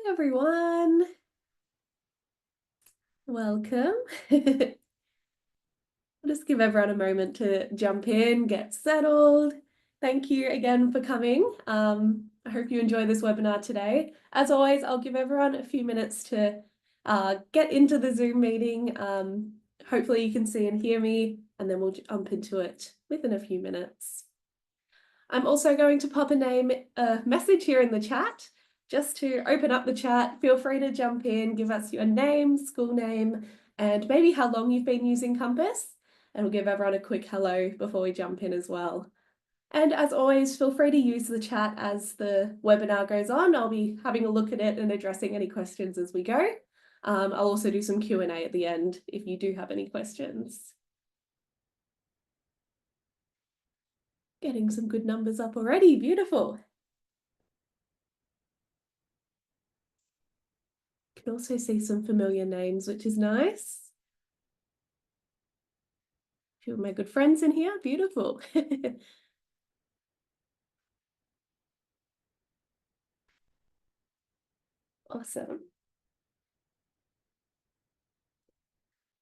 everyone. Welcome. I'll just give everyone a moment to jump in, get settled. Thank you again for coming. I hope you enjoy this webinar today. As always, I'll give everyone a few minutes to get into the Zoom meeting. Hopefully you can see and hear me, and then we'll jump into it within a few minutes. I'm also going to pop a message here in the chat. Just to open up the chat, feel free to jump in, give us your name, school name, and maybe how long you've been using Compass. And we'll give everyone a quick hello before we jump in as well. And as always, feel free to use the chat as the webinar goes on. I'll be having a look at it and addressing any questions as we go. I'll also do some Q&A at the end if you do have any questions. Getting some good numbers up already, beautiful. You can also see some familiar names, which is nice. A few of my good friends in here, beautiful. Awesome.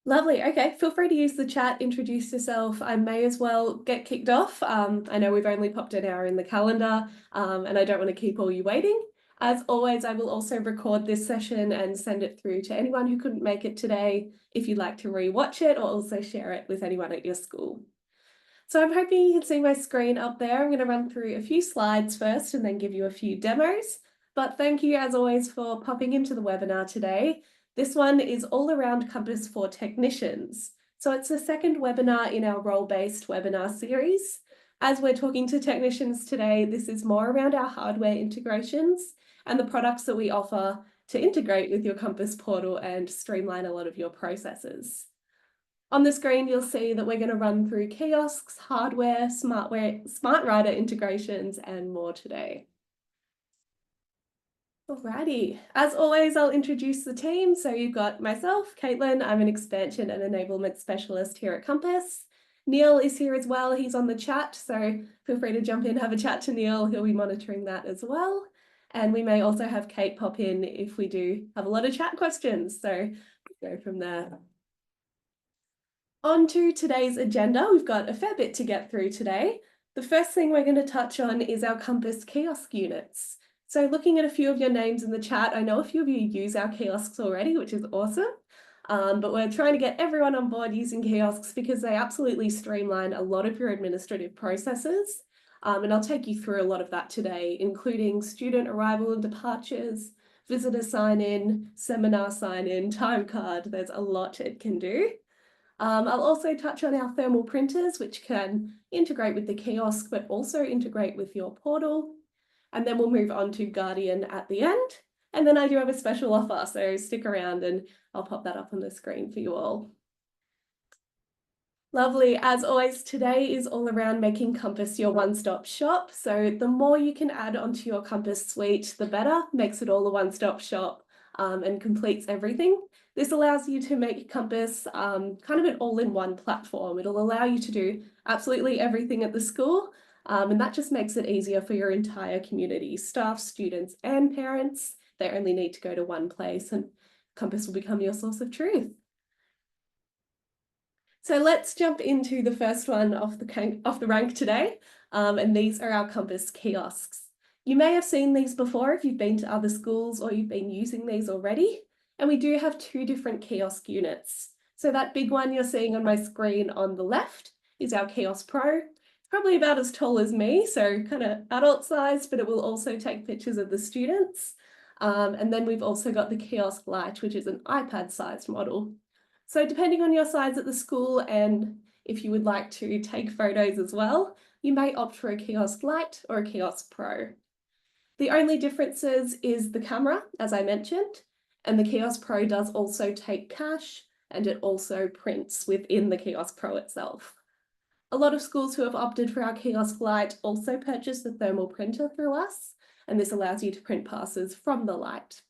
Lovely. Okay, feel free to use the chat, introduce yourself. I may as well get kicked off. I know we've only popped an hour in the calendar, and I don't want to keep all you waiting. As always, I will also record this session and send it through to anyone who couldn't make it today, if you'd like to rewatch it or also share it with anyone at your school. So I'm hoping you can see my screen up there. I'm going to run through a few slides first and then give you a few demos. But thank you, as always, for popping into the webinar today. This one is all around Compass for technicians. So it's the second webinar in our role-based webinar series. As we're talking to technicians today, this is more around our hardware integrations and the products that we offer to integrate with your Compass portal and streamline a lot of your processes. On the screen, you'll see that we're going to run through kiosks, hardware, SmartRider integrations, and more today. Alrighty, as always, I'll introduce the team. So you've got myself, Caitlin. I'm an expansion and enablement specialist here at Compass. Neil is here as well. He's on the chat, so feel free to jump in, have a chat to Neil. He'll be monitoring that as well. And we may also have Kate pop in if we do have a lot of chat questions. So go from there. On to today's agenda, we've got a fair bit to get through today. The first thing we're going to touch on is our Compass kiosk units. So looking at a few of your names in the chat, I know a few of you use our kiosks already, which is awesome. But we're trying to get everyone on board using kiosks because they absolutely streamline a lot of your administrative processes. And I'll take you through a lot of that today, including student arrival and departures, visitor sign-in, seminar sign-in, time card. There's a lot it can do. I'll also touch on our thermal printers, which can integrate with the kiosk, but also integrate with your portal. And then we'll move on to Guardian at the end. And then I do have a special offer, so stick around and I'll pop that up on the screen for you all. Lovely. As always, today is all around making Compass your one-stop shop. So the more you can add onto your Compass suite, the better. Makes it all a one-stop shop and completes everything. This allows you to make Compass kind of an all-in-one platform. It'll allow you to do absolutely everything at the school, and that just makes it easier for your entire community, staff, students, and parents. They only need to go to one place, and Compass will become your source of truth. So let's jump into the first one off the rank today, and these are our Compass kiosks. You may have seen these before if you've been to other schools or you've been using these already. And we do have two different kiosk units. So that big one you're seeing on my screen on the left is our Kiosk Pro. It's probably about as tall as me, so kind of adult size, but it will also take pictures of the students. And then we've also got the Kiosk Lite, which is an iPad-sized model. So depending on your size at the school and if you would like to take photos as well, you may opt for a Kiosk Lite or a Kiosk Pro. The only differences is the camera, as I mentioned, and the Kiosk Pro does also take cash and it also prints within the Kiosk Pro itself. A lot of schools who have opted for our Kiosk Lite also purchase the thermal printer through us, and this allows you to print passes from the Lite.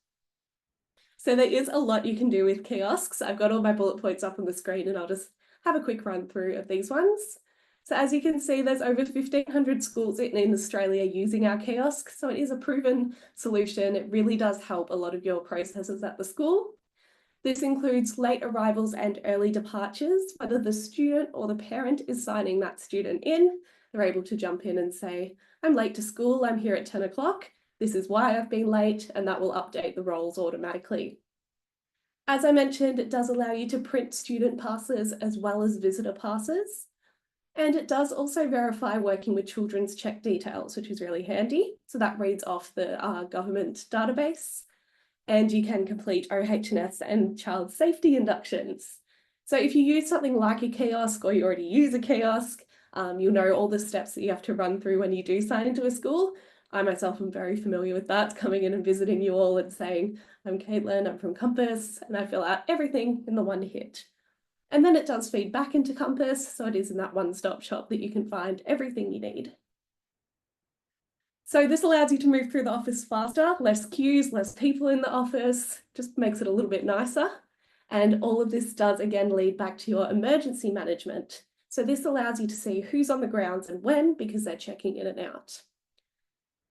So there is a lot you can do with kiosks. I've got all my bullet points up on the screen and I'll just have a quick run through of these ones. So as you can see, there's over 1,500 schools in Australia using our kiosk. So it is a proven solution. It really does help a lot of your processes at the school. This includes late arrivals and early departures. Whether the student or the parent is signing that student in, they're able to jump in and say, I'm late to school, I'm here at 10 o'clock. This is why I've been late, and that will update the roles automatically. As I mentioned, it does allow you to print student passes as well as visitor passes. And it does also verify working with children's check details, which is really handy. So that reads off the government database, and you can complete OH&S and child safety inductions. So if you use something like a kiosk, or you already use a kiosk, you'll know all the steps that you have to run through when you do sign into a school. I myself am very familiar with that, coming in and visiting you all and saying, I'm Caitlin, I'm from Compass, and I fill out everything in the one hit. And then it does feed back into Compass, so it is in that one-stop shop that you can find everything you need. So this allows you to move through the office faster, less queues, less people in the office, just makes it a little bit nicer. And all of this does again lead back to your emergency management. So this allows you to see who's on the grounds and when, because they're checking in and out.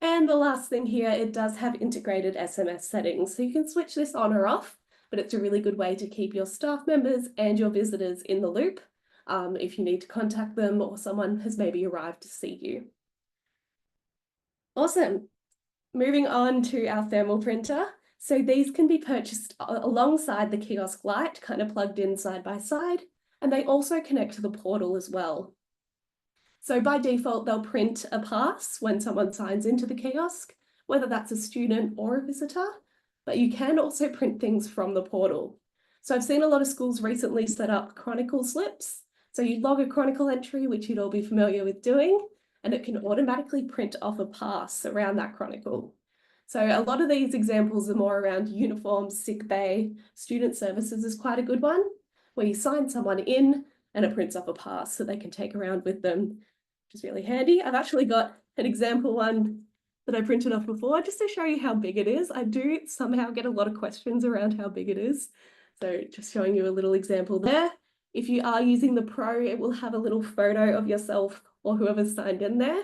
And the last thing here, it does have integrated SMS settings, so you can switch this on or off, but it's a really good way to keep your staff members and your visitors in the loop if you need to contact them or someone has maybe arrived to see you. Awesome. Moving on to our thermal printer. So these can be purchased alongside the kiosk light, kind of plugged in side by side, and they also connect to the portal as well. So by default, they'll print a pass when someone signs into the kiosk, whether that's a student or a visitor, but you can also print things from the portal. So I've seen a lot of schools recently set up chronicle slips. So you log a chronicle entry, which you'd all be familiar with doing, and it can automatically print off a pass around that chronicle. So a lot of these examples are more around uniforms, sick bay. Student services is quite a good one, where you sign someone in and it prints off a pass so they can take around with them, which is really handy. I've actually got an example one that I printed off before, just to show you how big it is. I do somehow get a lot of questions around how big it is. So just showing you a little example there. If you are using the Pro, it will have a little photo of yourself or whoever's signed in there,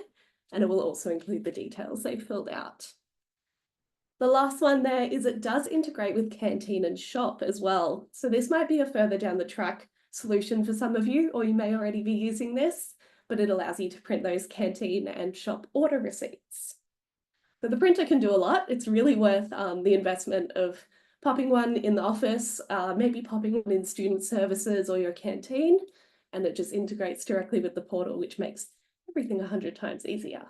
and it will also include the details they filled out. The last one there is it does integrate with Canteen and Shop as well. So this might be a further down the track solution for some of you, or you may already be using this, but it allows you to print those Canteen and Shop order receipts. So the printer can do a lot. It's really worth the investment of popping one in the office, maybe popping one in student services or your canteen, and it just integrates directly with the portal, which makes everything 100 times easier.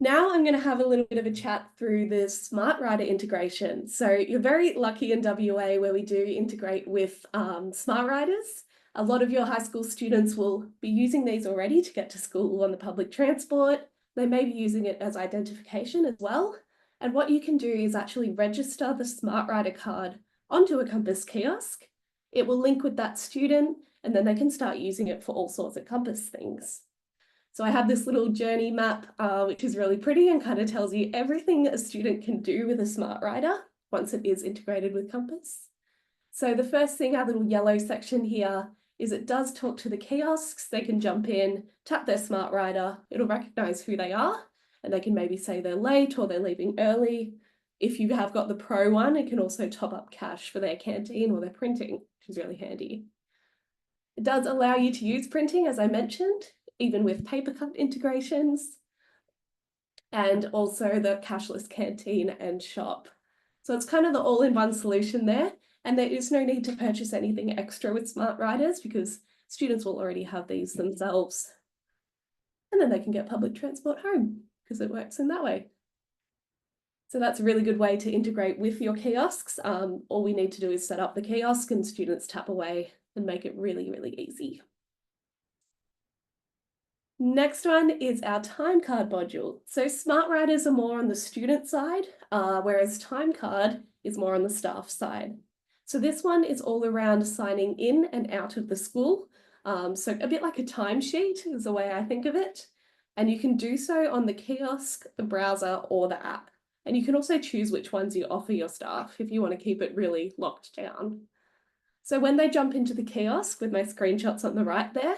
Now I'm going to have a little bit of a chat through the SmartRider integration. So you're very lucky in WA where we do integrate with SmartRiders. A lot of your high school students will be using these already to get to school on the public transport. They may be using it as identification as well. And what you can do is actually register the SmartRider card onto a Compass kiosk. It will link with that student, and then they can start using it for all sorts of Compass things. So I have this little journey map, which is really pretty and kind of tells you everything a student can do with a SmartRider once it is integrated with Compass. So the first thing, our little yellow section here, is it does talk to the kiosks. They can jump in, tap their SmartRider, it'll recognize who they are, and they can maybe say they're late or they're leaving early. If you have got the Pro one, it can also top up cash for their canteen or their printing, which is really handy. It does allow you to use printing, as I mentioned, even with paper cut integrations, and also the cashless canteen and shop. So it's kind of the all-in-one solution there. And there is no need to purchase anything extra with SmartRiders because students will already have these themselves. And then they can get public transport home because it works in that way. So that's a really good way to integrate with your kiosks. All we need to do is set up the kiosk and students tap away and make it really, really easy. Next one is our time card module. So SmartRiders are more on the student side, whereas time card is more on the staff side. So this one is all around signing in and out of the school. So a bit like a timesheet is the way I think of it. And you can do so on the kiosk, the browser, or the app. And you can also choose which ones you offer your staff if you want to keep it really locked down. So when they jump into the kiosk with my screenshots on the right there,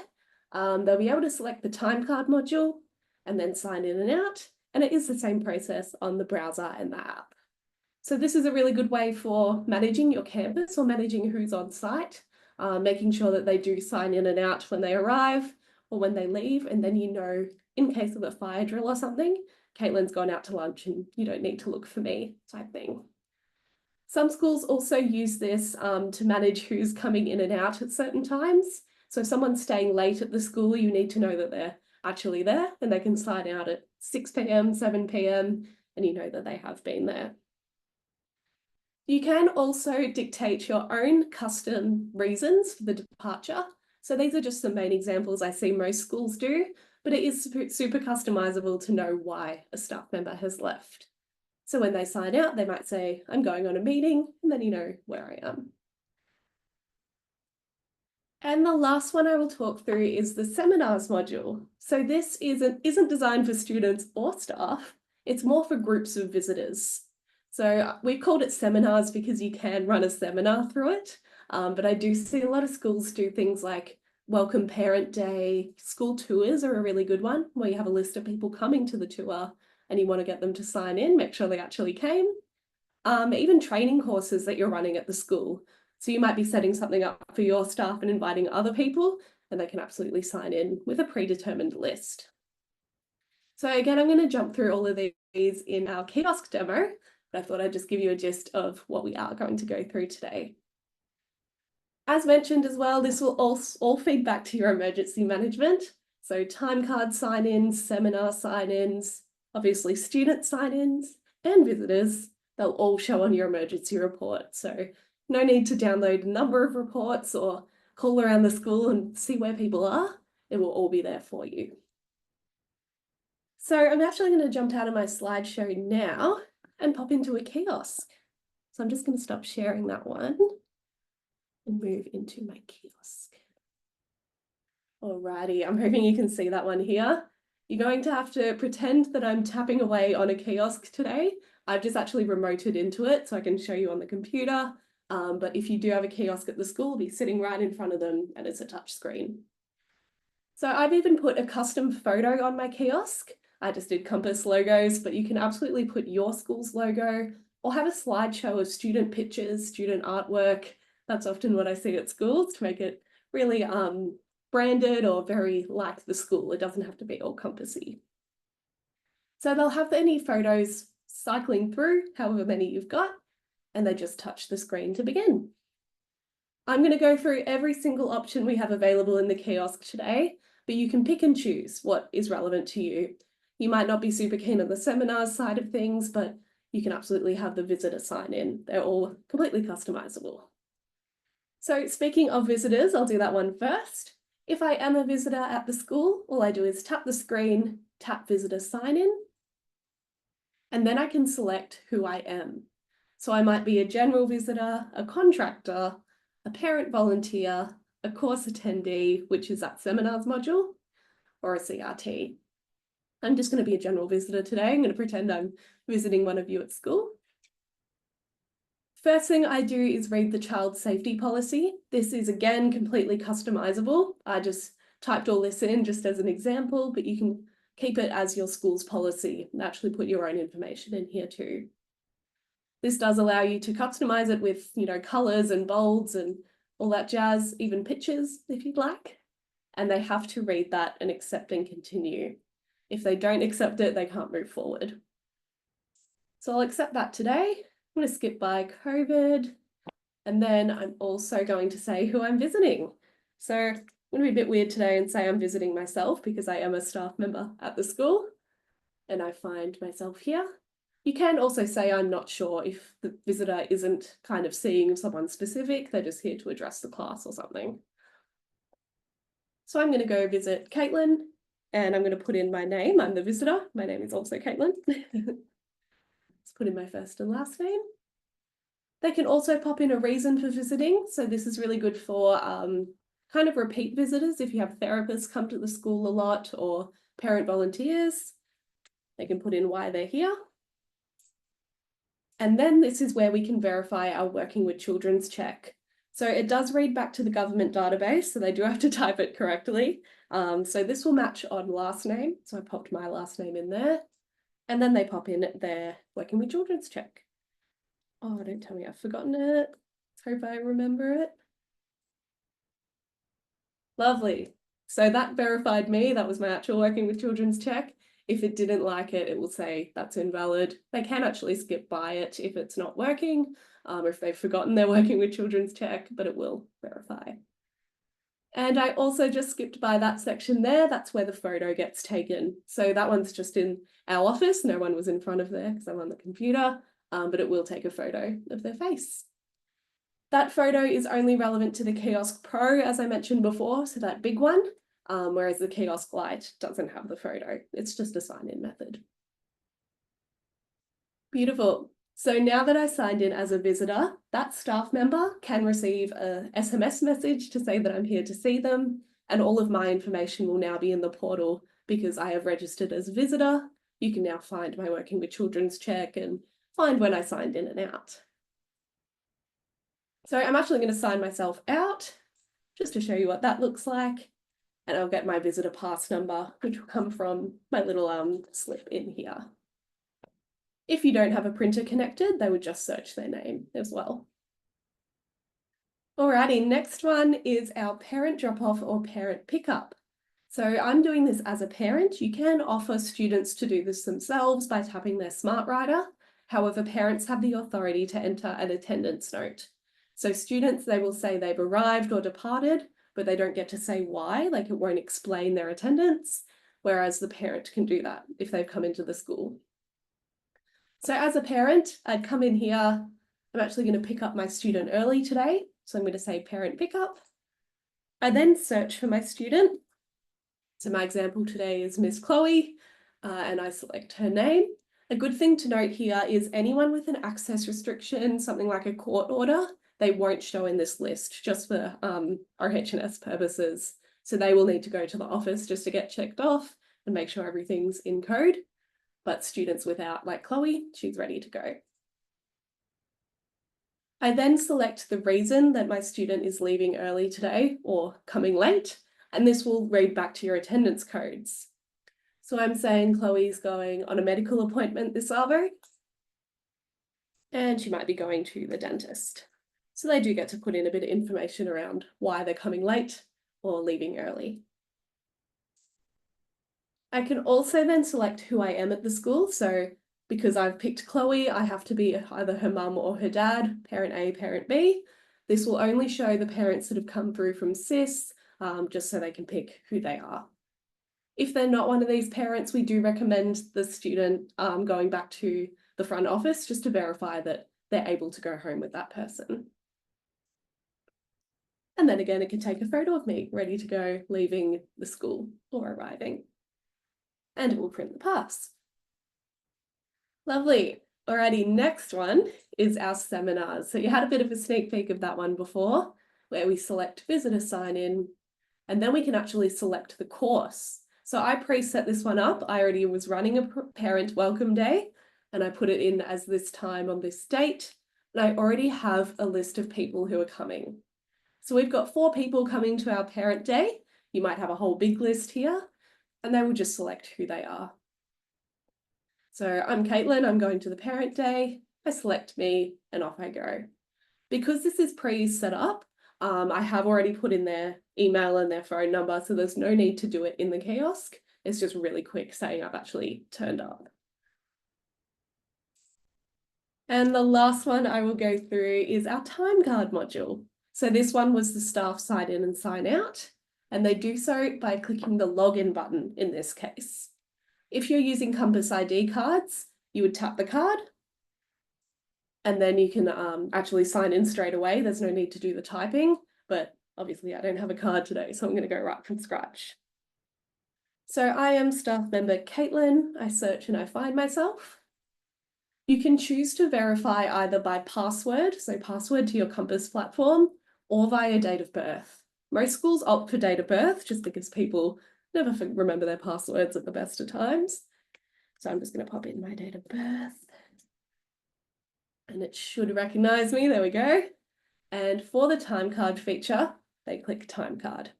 they'll be able to select the time card module and then sign in and out. And it is the same process on the browser and the app. So this is a really good way for managing your campus or managing who's on site, making sure that they do sign in and out when they arrive or when they leave. And then you know, in case of a fire drill or something, Caitlin's gone out to lunch and you don't need to look for me type thing. Some schools also use this to manage who's coming in and out at certain times. So if someone's staying late at the school, you need to know that they're actually there and they can sign out at 6 p.m, 7 p.m, and you know that they have been there. You can also dictate your own custom reasons for the departure. So these are just some main examples I see most schools do, but it is super customizable to know why a staff member has left. So when they sign out, they might say, I'm going on a meeting, and then you know where I am. And the last one I will talk through is the seminars module. So this isn't designed for students or staff, it's more for groups of visitors. So we've called it seminars because you can run a seminar through it, but I do see a lot of schools do things like Welcome Parent Day. School tours are a really good one, where you have a list of people coming to the tour and you want to get them to sign in, make sure they actually came. Even training courses that you're running at the school. So you might be setting something up for your staff and inviting other people, and they can absolutely sign in with a predetermined list. So again, I'm going to jump through all of these in our kiosk demo, but I thought I'd just give you a gist of what we are going to go through today. As mentioned as well, this will all feed back to your emergency management. So time card sign-ins, seminar sign-ins, obviously student sign-ins and visitors, they'll all show on your emergency report. So no need to download a number of reports or call around the school and see where people are. It will all be there for you. So I'm actually going to jump out of my slideshow now and pop into a kiosk. So I'm just going to stop sharing that one and move into my kiosk. Alrighty, I'm hoping you can see that one here. You're going to have to pretend that I'm tapping away on a kiosk today. I've just actually remoted into it so I can show you on the computer. But if you do have a kiosk at the school, it'll be sitting right in front of them and it's a touch screen. So I've even put a custom photo on my kiosk. I just did Compass logos, but you can absolutely put your school's logo or have a slideshow of student pictures, student artwork. That's often what I see at schools to make it really branded or very like the school. It doesn't have to be all compassy. So they'll have any photos cycling through, however many you've got, and they just touch the screen to begin. I'm going to go through every single option we have available in the kiosk today, but you can pick and choose what is relevant to you. You might not be super keen on the seminars side of things, but you can absolutely have the visitor sign in. They're all completely customizable. So speaking of visitors, I'll do that one first. If I am a visitor at the school, all I do is tap the screen, tap visitor sign in, and then I can select who I am. So I might be a general visitor, a contractor, a parent volunteer, a course attendee, which is that seminars module, or a CRT. I'm just going to be a general visitor today. I'm going to pretend I'm visiting one of you at school. First thing I do is read the child safety policy. This is again completely customizable. I just typed all this in just as an example, but you can keep it as your school's policy and actually put your own information in here too. This does allow you to customize it with, colors and bolds and all that jazz, even pictures if you'd like. And they have to read that and accept and continue. If they don't accept it, they can't move forward. So I'll accept that today. I'm going to skip by COVID. And then I'm also going to say who I'm visiting. So I'm going to be a bit weird today and say I'm visiting myself because I am a staff member at the school. And I find myself here. You can also say I'm not sure if the visitor isn't kind of seeing someone specific, they're just here to address the class or something. So I'm going to go visit Caitlin and I'm going to put in my name. I'm the visitor. My name is also Caitlin. Let's put in my first and last name. They can also pop in a reason for visiting. So this is really good for kind of repeat visitors. If you have therapists come to the school a lot or parent volunteers, they can put in why they're here. And then this is where we can verify our working with children's check. So it does read back to the government database, so they do have to type it correctly. So this will match on last name. So I popped my last name in there, and then they pop in their working with children's check. Oh, don't tell me I've forgotten it. Hope I remember it. Lovely. So that verified me. That was my actual working with children's check. If it didn't like it, it will say that's invalid. They can actually skip by it if it's not working, or if they've forgotten they're working with children's check, but it will verify. And I also just skipped by that section there. That's where the photo gets taken. So that one's just in our office. No one was in front of there because I'm on the computer, but it will take a photo of their face. That photo is only relevant to the Kiosk Pro, as I mentioned before, so that big one, whereas the Kiosk Lite doesn't have the photo. It's just a sign-in method. Beautiful. So now that I signed in as a visitor, that staff member can receive a SMS message to say that I'm here to see them, and all of my information will now be in the portal because I have registered as a visitor. You can now find my working with children's check and find when I signed in and out. So I'm actually going to sign myself out just to show you what that looks like. And I'll get my visitor pass number, which will come from my little slip in here. If you don't have a printer connected, they would just search their name as well. Alrighty, next one is our parent drop-off or parent pickup. So I'm doing this as a parent. You can offer students to do this themselves by tapping their SmartRider. However, parents have the authority to enter an attendance note. So students, they will say they've arrived or departed, but they don't get to say why, like it won't explain their attendance, whereas the parent can do that if they've come into the school. So as a parent, I'd come in here. I'm actually going to pick up my student early today. So I'm going to say parent pickup. I then search for my student. So my example today is Miss Chloe, and I select her name. A good thing to note here is anyone with an access restriction, something like a court order, they won't show in this list just for OH&S purposes. So they will need to go to the office just to get checked off and make sure everything's in code. But students without, like Chloe, she's ready to go. I then select the reason that my student is leaving early today or coming late, and this will read back to your attendance codes. So I'm saying Chloe's going on a medical appointment this arvo, and she might be going to the dentist. So they do get to put in a bit of information around why they're coming late or leaving early. I can also then select who I am at the school. So because I've picked Chloe, I have to be either her mum or her dad, parent A, parent B. This will only show the parents that have come through from SIS, just so they can pick who they are. If they're not one of these parents, we do recommend the student going back to the front office just to verify that they're able to go home with that person. And then again, it can take a photo of me ready to go, leaving the school or arriving. And it will print the pass. Lovely. Alrighty, next one is our seminars. So you had a bit of a sneak peek of that one before, where we select visitor sign in, and then we can actually select the course. So I preset this one up. I already was running a parent welcome day, and I put it in as this time on this date, and I already have a list of people who are coming. So we've got 4 people coming to our parent day. You might have a whole big list here, and they will just select who they are. So I'm Caitlin, I'm going to the parent day, I select me, and off I go. Because this is pre-set up, I have already put in their email and their phone number, so there's no need to do it in the kiosk. It's just really quick saying I've actually turned up. And the last one I will go through is our time card module. So this one was the staff sign in and sign out, and they do so by clicking the login button in this case. If you're using Compass ID cards, you would tap the card, and then you can actually sign in straight away. There's no need to do the typing, but obviously I don't have a card today, so I'm going to go right from scratch. So I am staff member Caitlin. I search and I find myself. You can choose to verify either by password, so password to your Compass platform, or via date of birth. Most schools opt for date of birth just because people never remember their passwords at the best of times. So I'm just going to pop in my date of birth. And it should recognize me. There we go. And for the time card feature, they click time card.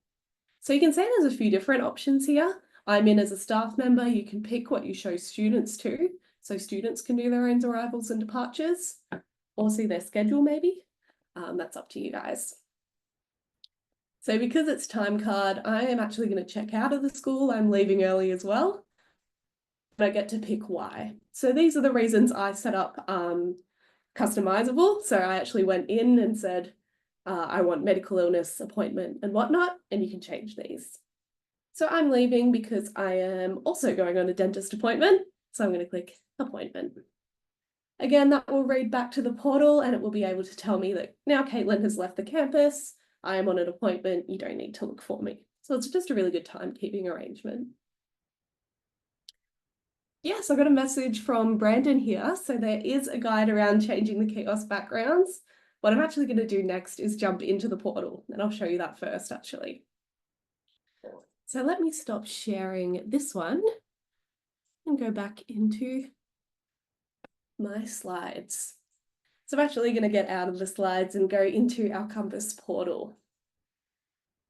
So you can see there's a few different options here. I'm in as a staff member. You can pick what you show students to. So students can do their own arrivals and departures or see their schedule maybe. That's up to you guys. So because it's time card, I am actually going to check out of the school. I'm leaving early as well. But I get to pick why. So these are the reasons I set up customizable. So I actually went in and said, I want medical illness, appointment and whatnot, and you can change these. So I'm leaving because I am also going on a dentist appointment. So I'm going to click appointment. Again, that will read back to the portal and it will be able to tell me that now Caitlin has left the campus. I am on an appointment. You don't need to look for me. So it's just a really good timekeeping arrangement. Yes, I got a message from Brandon here. So there is a guide around changing the kiosk backgrounds. What I'm actually going to do next is jump into the portal, and I'll show you that first actually. So let me stop sharing this one and go back into my slides. So I'm actually going to get out of the slides and go into our Compass portal.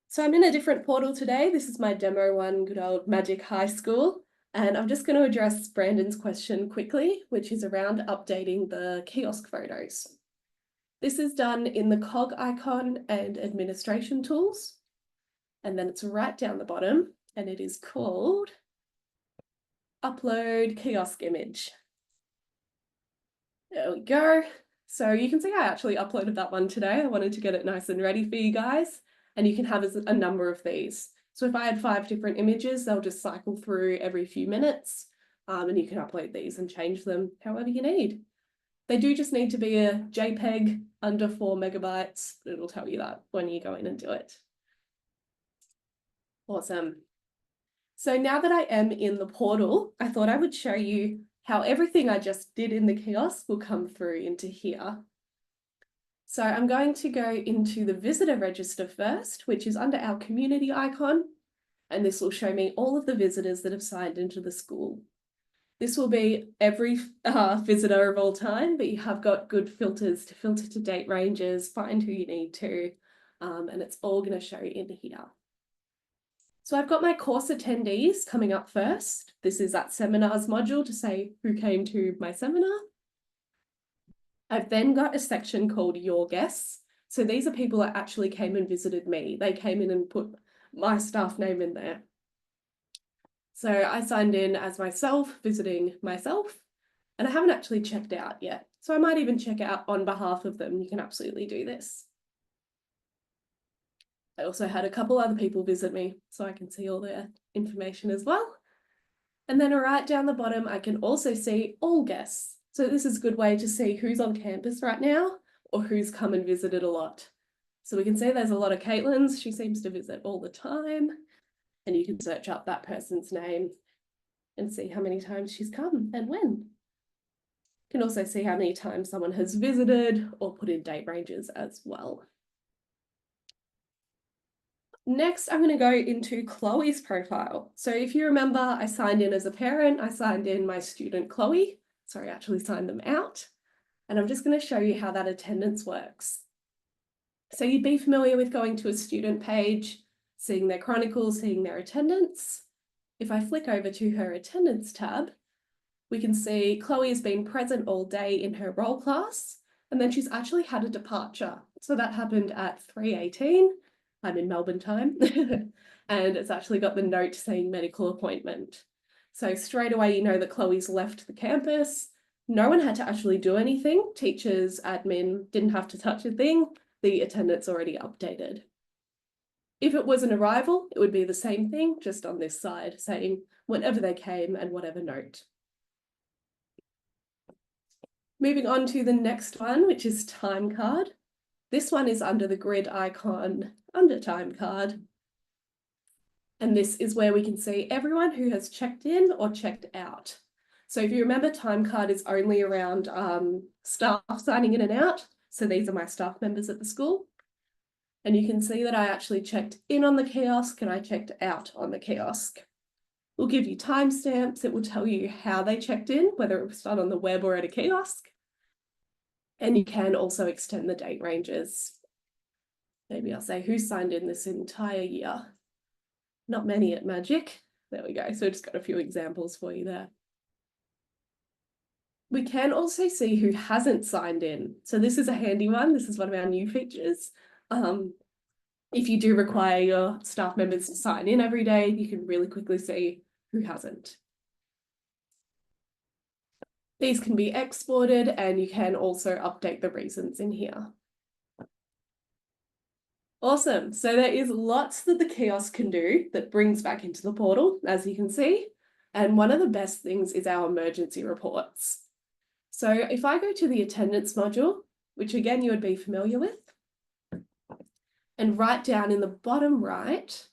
So I'm in a different portal today. This is my demo one, good old Magic High School. And I'm just going to address Brandon's question quickly, which is around updating the kiosk photos. This is done in the cog icon and administration tools. And then it's right down the bottom and it is called Upload Kiosk Image. There we go. So you can see I actually uploaded that one today. I wanted to get it nice and ready for you guys. And you can have a number of these. So if I had 5 different images, they'll just cycle through every few minutes. And you can upload these and change them however you need. They do just need to be a JPEG under 4 megabytes. It'll tell you that when you go in and do it. Awesome. So now that I am in the portal, I thought I would show you how everything I just did in the kiosk will come through into here. So I'm going to go into the visitor register first, which is under our community icon. And this will show me all of the visitors that have signed into the school. This will be every visitor of all time, but you have got good filters to filter to date ranges, find who you need to, and it's all going to show in here. So I've got my course attendees coming up first. This is that seminars module to say who came to my seminar. I've then got a section called Your Guests. So these are people that actually came and visited me. They came in and put my staff name in there. So I signed in as myself, visiting myself, and I haven't actually checked out yet. So I might even check out on behalf of them. You can absolutely do this. I also had a couple other people visit me, so I can see all their information as well. And then right down the bottom, I can also see all guests. So this is a good way to see who's on campus right now or who's come and visited a lot. So we can see there's a lot of Caitlins. She seems to visit all the time. And you can search up that person's name and see how many times she's come and when. You can also see how many times someone has visited or put in date ranges as well. Next, I'm going to go into Chloe's profile. So if you remember, I signed in as a parent. I signed in my student Chloe. Sorry, I actually signed them out. And I'm just going to show you how that attendance works. So you'd be familiar with going to a student page, seeing their chronicles, seeing their attendance. If I flick over to her attendance tab, we can see Chloe has been present all day in her role class, and then she's actually had a departure. So that happened at 3:18. I'm in Melbourne time, and it's actually got the note saying medical appointment. So straight away, you know that Chloe's left the campus. No one had to actually do anything. Teachers, admin didn't have to touch a thing. The attendance already updated. If it was an arrival, it would be the same thing, just on this side, saying whenever they came and whatever note. Moving on to the next one, which is time card. This one is under the grid icon under time card. And this is where we can see everyone who has checked in or checked out. So if you remember, time card is only around staff signing in and out. So these are my staff members at the school. And you can see that I actually checked in on the kiosk and I checked out on the kiosk. We'll give you timestamps. It will tell you how they checked in, whether it was done on the web or at a kiosk. And you can also extend the date ranges. Maybe I'll say who signed in this entire year. Not many at Magic. There we go. So just got a few examples for you there. We can also see who hasn't signed in. So this is a handy one. This is one of our new features. If you do require your staff members to sign in every day, you can really quickly see who hasn't. These can be exported and you can also update the reasons in here. Awesome. So there is lots that the kiosk can do that brings back into the portal, as you can see. And one of the best things is our emergency reports. So if I go to the attendance module, which again you would be familiar with, and right down in the bottom right,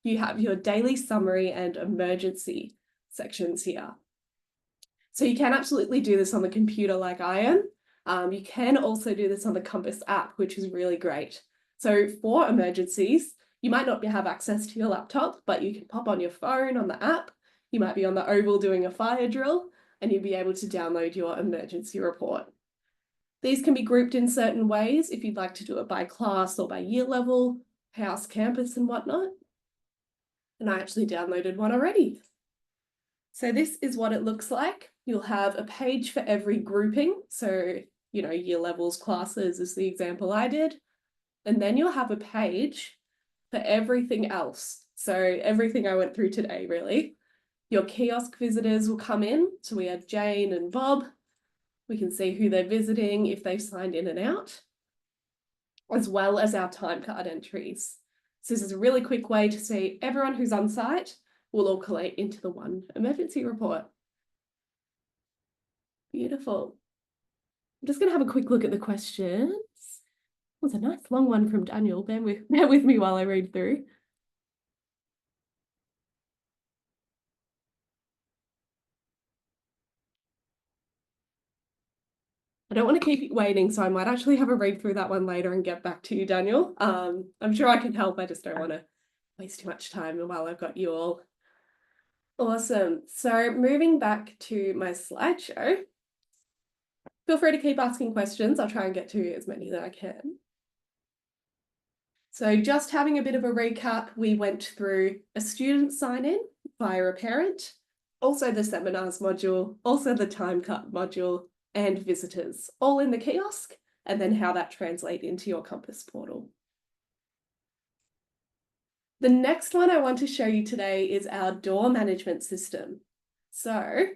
you have your daily summary and emergency sections here. So you can absolutely do this on the computer like I am. You can also do this on the Compass app, which is really great. So for emergencies, you might not have access to your laptop, but you can pop on your phone on the app. You might be on the oval doing a fire drill, and you'll be able to download your emergency report. These can be grouped in certain ways if you'd like to do it by class or by year level, house, campus, and whatnot. And I actually downloaded one already. So this is what it looks like. You'll have a page for every grouping. So, year levels, classes is the example I did. And then you'll have a page for everything else. So everything I went through today, really. Your kiosk visitors will come in. So we have Jane and Bob. We can see who they're visiting, if they've signed in and out, as well as our time card entries. So this is a really quick way to see everyone who's on site will all collate into the one emergency report. Beautiful. I'm just going to have a quick look at the questions. It was a nice long one from Daniel. Bear with me while I read through. I don't want to keep you waiting, so I might actually have a read through that one later and get back to you, Daniel. I'm sure I can help. I just don't want to waste too much time while I've got you all. Awesome. So moving back to my slideshow, feel free to keep asking questions. I'll try and get to as many that I can. So just having a bit of a recap, we went through a student sign-in via a parent, also the seminars module, also the time card module, and visitors, all in the kiosk, and then how that translates into your Compass portal. The next one I want to show you today is our door management system. So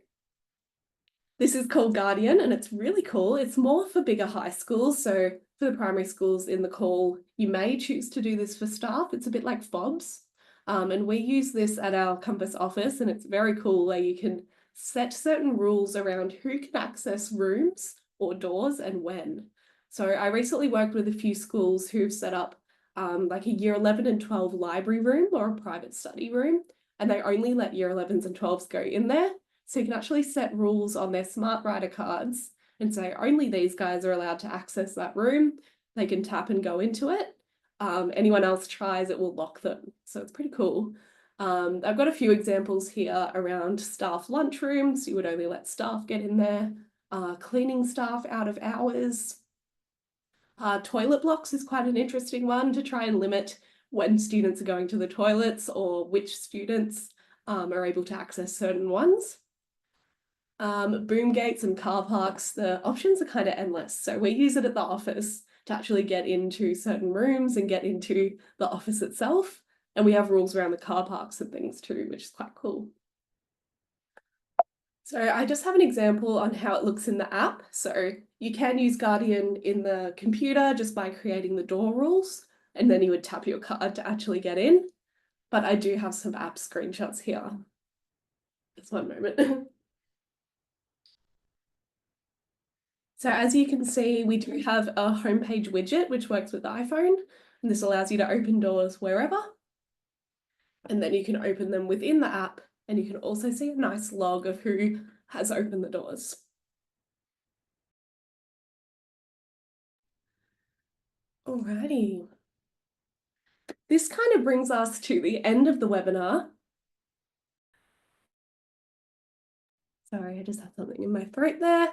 this is called Guardian, and it's really cool. It's more for bigger high schools. So for the primary schools in the call, you may choose to do this for staff. It's a bit like FOBs. And we use this at our Compass office, and it's very cool where you can set certain rules around who can access rooms or doors and when. So I recently worked with a few schools who've set up like a year 11 and 12 library room or a private study room, and they only let year 11s and 12s go in there. So you can actually set rules on their SmartRider cards and say only these guys are allowed to access that room. They can tap and go into it. Anyone else tries, it will lock them. So it's pretty cool. I've got a few examples here around staff lunchrooms. You would only let staff get in there. Cleaning staff out of hours. Toilet blocks is quite an interesting one to try and limit when students are going to the toilets or which students are able to access certain ones. Boom gates and car parks, the options are kind of endless. So we use it at the office to actually get into certain rooms and get into the office itself. And we have rules around the car parks and things too, which is quite cool. So I just have an example on how it looks in the app. So you can use Guardian in the computer just by creating the door rules, and then you would tap your card to actually get in. But I do have some app screenshots here. Just one moment. So as you can see, we do have a homepage widget, which works with the iPhone, and this allows you to open doors wherever. And then you can open them within the app, and you can also see a nice log of who has opened the doors. Alrighty. This kind of brings us to the end of the webinar. Sorry, I just had something in my throat there.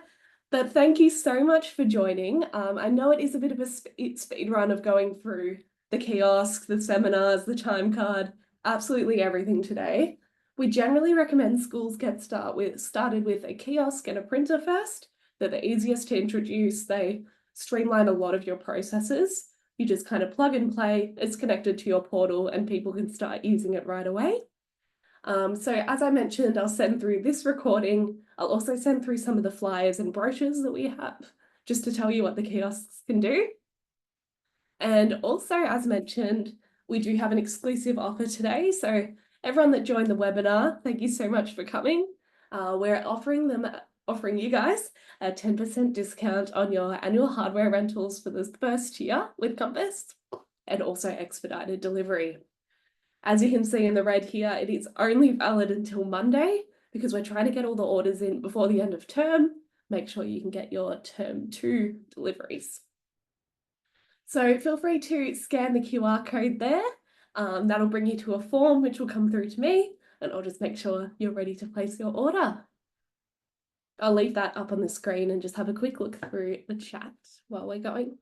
But thank you so much for joining. I know it is a bit of a speed run of going through the kiosks, the seminars, the time card, absolutely everything today. We generally recommend schools get started with a kiosk and a printer first. They're the easiest to introduce. They streamline a lot of your processes. You just kind of plug and play, it's connected to your portal and people can start using it right away. So as I mentioned, I'll send through this recording. I'll also send through some of the flyers and brochures that we have, just to tell you what the kiosks can do. And also, as mentioned, we do have an exclusive offer today. So everyone that joined the webinar, thank you so much for coming. We're offering you guys a 10% discount on your annual hardware rentals for the first year with Compass, and also expedited delivery. As you can see in the red here, it is only valid until Monday because we're trying to get all the orders in before the end of term. Make sure you can get your term 2 deliveries. So feel free to scan the QR code there. That'll bring you to a form which will come through to me, and I'll just make sure you're ready to place your order. I'll leave that up on the screen and just have a quick look through the chat while we're going.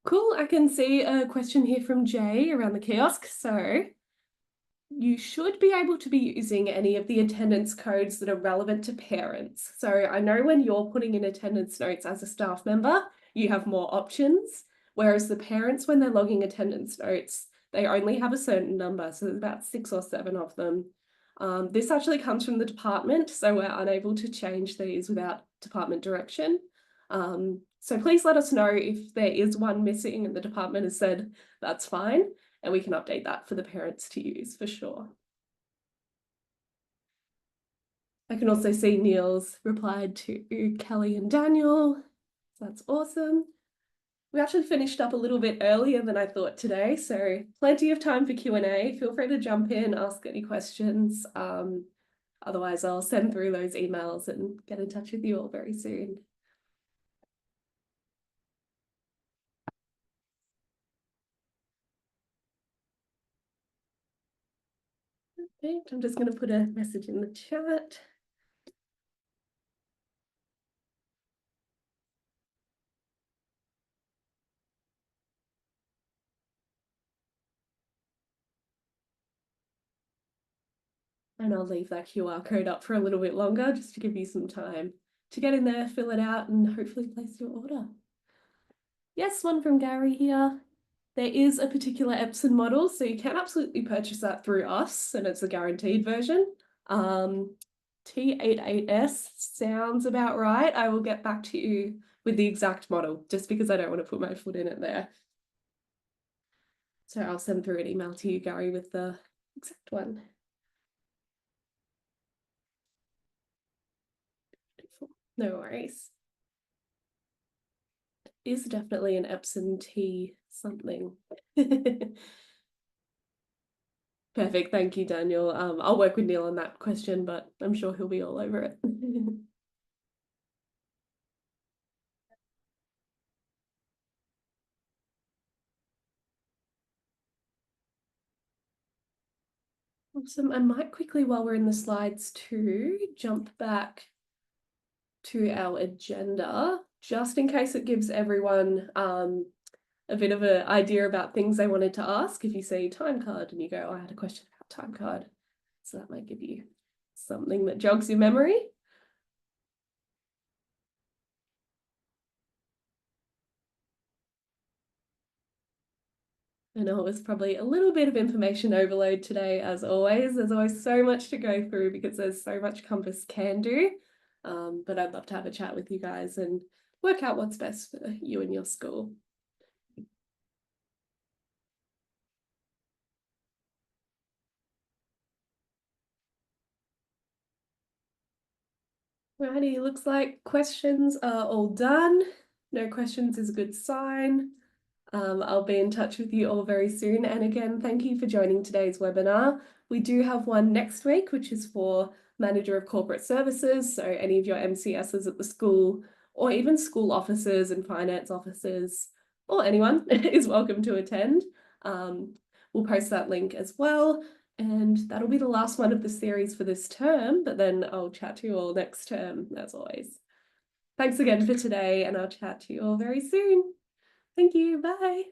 Cool, I can see a question here from Jay around the kiosk. So you should be able to be using any of the attendance codes that are relevant to parents. So I know when you're putting in attendance notes as a staff member, you have more options, whereas the parents, when they're logging attendance notes, they only have a certain number. So there's about 6 or 7 of them. This actually comes from the department, so we're unable to change these without department direction. So please let us know if there is one missing and the department has said that's fine, and we can update that for the parents to use for sure. I can also see Neil's replied to Kelly and Daniel. So that's awesome. We actually finished up a little bit earlier than I thought today, so plenty of time for Q&A. Feel free to jump in, ask any questions. Otherwise, I'll send through those emails and get in touch with you all very soon. Perfect. I'm just going to put a message in the chat. And I'll leave that QR code up for a little bit longer, just to give you some time to get in there, fill it out, and hopefully place your order. Yes, one from Gary here. There is a particular Epson model, so you can absolutely purchase that through us, and it's a guaranteed version. T88S sounds about right. I will get back to you with the exact model, just because I don't want to put my foot in it there. So I'll send through an email to you, Gary, with the exact one. No worries. It is definitely an Epson T something. Perfect, thank you, Daniel. I'll work with Neil on that question, but I'm sure he'll be all over it. Awesome. I might quickly, while we're in the slides too, jump back to our agenda, just in case it gives everyone a bit of an idea about things they wanted to ask. If you see time card and you go, oh, I had a question about time card. So that might give you something that jogs your memory. I know it was probably a little bit of information overload today, as always. There's always so much to go through because there's so much Compass can do. But I'd love to have a chat with you guys and work out what's best for you and your school. Righty, looks like questions are all done. No questions is a good sign. I'll be in touch with you all very soon. And again, thank you for joining today's webinar. We do have one next week, which is for Manager of Corporate Services. So any of your MCSs at the school, or even school officers and finance officers, or anyone is welcome to attend. We'll post that link as well. And that'll be the last one of the series for this term, but then I'll chat to you all next term, as always. Thanks again for today, and I'll chat to you all very soon. Thank you, bye.